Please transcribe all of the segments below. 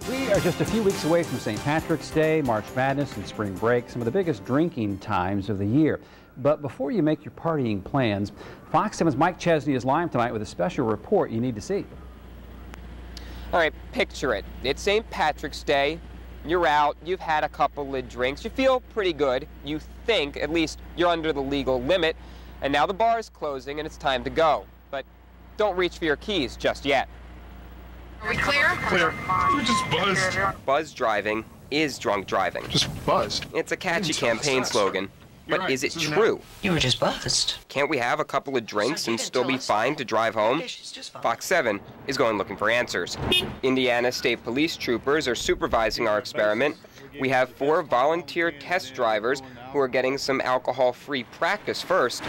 We are just a few weeks away from St. Patrick's Day, March Madness, and spring break, some of the biggest drinking times of the year. But before you make your partying plans, Fox 7's Mike Chesney is live tonight with a special report you need to see. All right, picture it. It's St. Patrick's Day. You're out, you've had a couple of drinks, you feel pretty good. You think, at least, you're under the legal limit. And now the bar is closing and it's time to go. But don't reach for your keys just yet. Are we clear? Clear. We're just buzzed. Buzz driving is drunk driving. Just buzzed. It's a catchy campaign slogan. But right. Is it true? You were just buzzed. Can't we have a couple of drinks and still be fine to drive home? Fox 7 is going looking for answers. Indiana State Police troopers are supervising our experiment. We have 4 volunteer test drivers who are getting some alcohol-free practice first.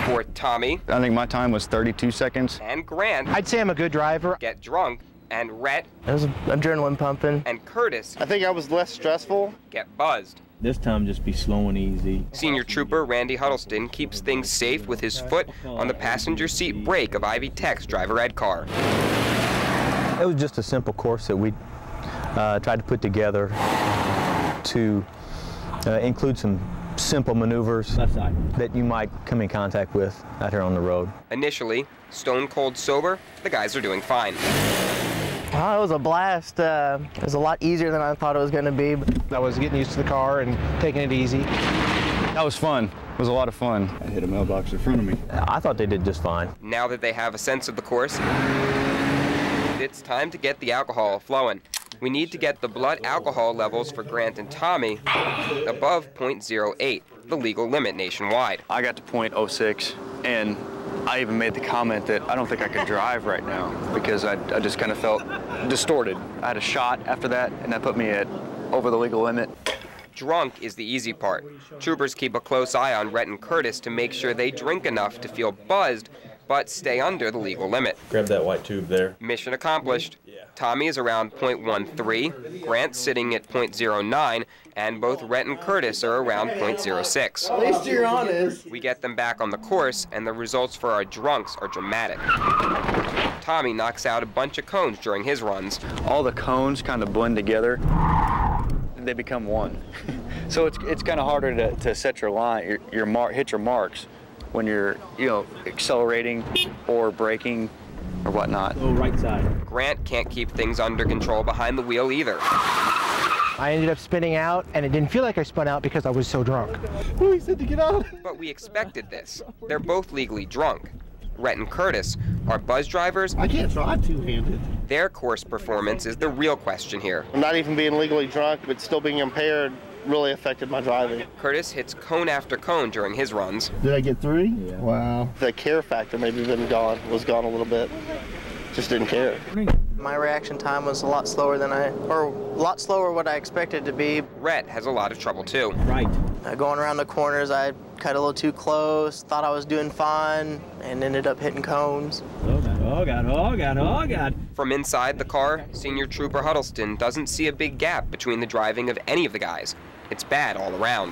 For Tommy. I think my time was 32 seconds. And Grant. I'd say I'm a good driver. Get drunk. And Rhett. It was adrenaline pumping. And Curtis. I think I was less stressful. Get buzzed. This time just be slow and easy. Senior Trooper Randy Huddleston keeps things safe with his foot on the passenger seat brake of Ivy Tech's driver ed car. It was just a simple course that we tried to put together to include some simple maneuvers that you might come in contact with out here on the road. Initially, stone cold sober, the guys are doing fine. Oh, it was a blast. It was a lot easier than I thought it was going to be. I was getting used to the car and taking it easy. That was fun. It was a lot of fun. I hit a mailbox in front of me. I thought they did just fine. Now that they have a sense of the course, it's time to get the alcohol flowing. We need to get the blood alcohol levels for Grant and Tommy above 0.08, the legal limit nationwide. I got to 0.06, and I even made the comment that I don't think I could drive right now because I just kind of felt distorted. I had a shot after that, and that put me at over the legal limit. Drunk is the easy part. Troopers keep a close eye on Rhett and Curtis to make sure they drink enough to feel buzzed, but stay under the legal limit. Grab that white tube there. Mission accomplished. Tommy is around 0.13, Grant's sitting at 0.09, and both Rhett and Curtis are around 0.06. At least you're honest. We get them back on the course, and the results for our drunks are dramatic. Tommy knocks out a bunch of cones during his runs. All the cones kind of blend together. They become one. So it's kind of harder to set your line, hit your marks when you're accelerating or braking or whatnot. Oh, right side. Grant can't keep things under control behind the wheel either. I ended up spinning out, and it didn't feel like I spun out because I was so drunk. Oh, he said to get out. But we expected this. They're both legally drunk. Rhett and Curtis are buzz drivers. I can't drive two-handed. Their course performance is the real question here. Not even being legally drunk, but still being impaired really affected my driving. Curtis hits cone after cone during his runs. Did I get 3? Yeah. Wow. The care factor maybe was gone a little bit. Just didn't care. My reaction time was a lot slower than what I expected to be. Rhett has a lot of trouble too. Right. Going around the corners, I cut a little too close, thought I was doing fine, and ended up hitting cones. Oh God, oh God, oh God, oh God. From inside the car, Senior Trooper Huddleston doesn't see a big gap between the driving of any of the guys. It's bad all around.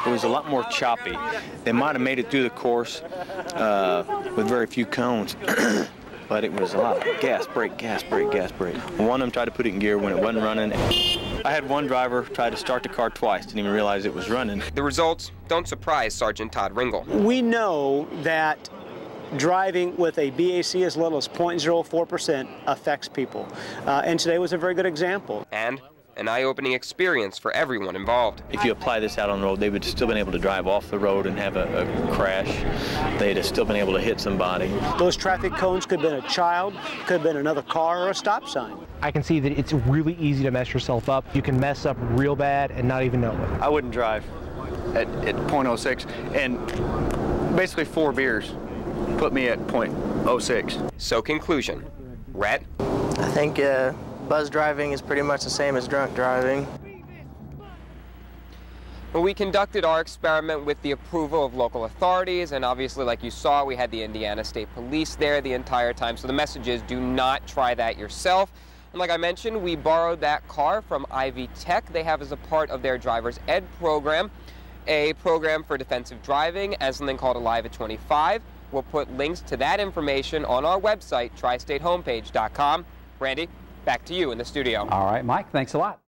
It was a lot more choppy. They might have made it through the course with very few cones, but it was a lot of gas, brake, gas, brake, gas, brake. One of them tried to put it in gear when it wasn't running. I had one driver try to start the car twice, didn't even realize it was running. The results don't surprise Sergeant Todd Ringel. We know that driving with a BAC as little as 0.04% affects people, and today was a very good example. And an eye-opening experience for everyone involved. If you apply this out on the road, they would have still been able to drive off the road and have a crash. They'd have still been able to hit somebody. Those traffic cones could have been a child, could have been another car or a stop sign. I can see that it's really easy to mess yourself up. You can mess up real bad and not even know it. I wouldn't drive at 0.06, and basically 4 beers put me at 0.06. So conclusion, Rhett? I think buzz driving is pretty much the same as drunk driving. Well, we conducted our experiment with the approval of local authorities, and obviously, like you saw, we had the Indiana State Police there the entire time. So the message is, do not try that yourself. And like I mentioned, we borrowed that car from Ivy Tech. They have as a part of their driver's ed program, a program for defensive driving as something called Alive at 25. We'll put links to that information on our website, tristatehomepage.com. Randy, back to you in the studio. All right, Mike, thanks a lot.